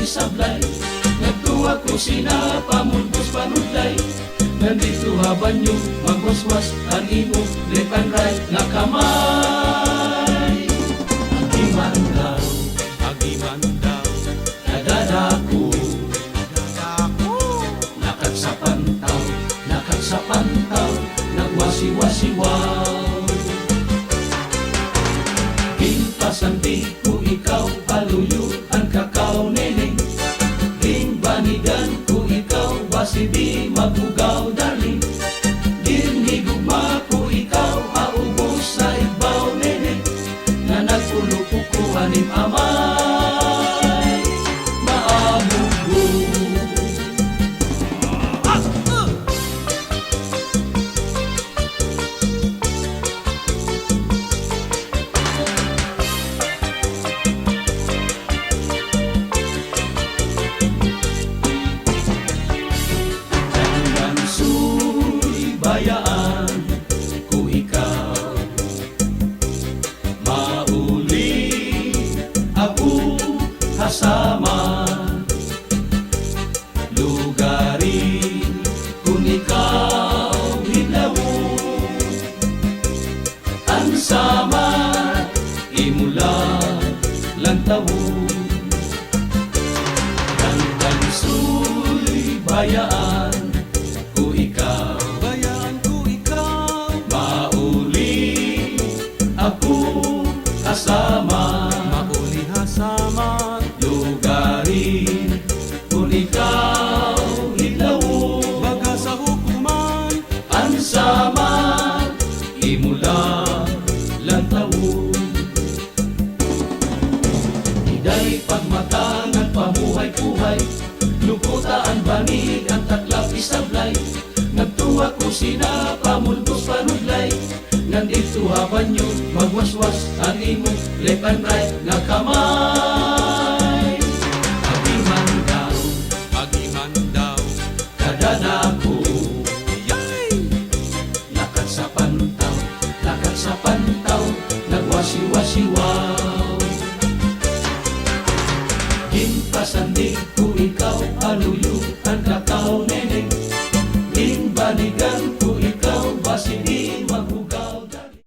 isablay. Nagtuwa ko sina pamulbos panudlay. Nandito haban nyo magwaswas ang imo left and right nga kamay. Agiman daw, Agiman daw, nadadako, dako, lakad sa pantaw, nagwasiwasiwaw. Pasanti ko ikaw, aluyo ang kakao neneng. Banigan ko ikaw, basi di mabugaw darling. Ginhigugma ko ikaw, haubos sa ibaw neneng. Na nagpulupo ko anim amay, maamugo. Bayaan ko ikaw, mauli ako kasama. Lugarin kung ikaw hinawo, ang sama imula lang tawo. Kang su'y bayaan ko ikaw, kasama, mauli hasama, lugarin kung ikaw hinawo. baga sa hukuman, Ang sama imula lang tawo. Iday pagmatangan pamuhay-puhay, lukuta ang banig ang taklap isablay. Nagtuwa ko sina pamulbos panudlay. Nandito haban nyo magwaswas ang imo left and right nga kamay. Agiman daw, kadadako, yay! lakad sa pantaw, nagwasiwasiwaw. Ginpasandig ko ikaw, aluyo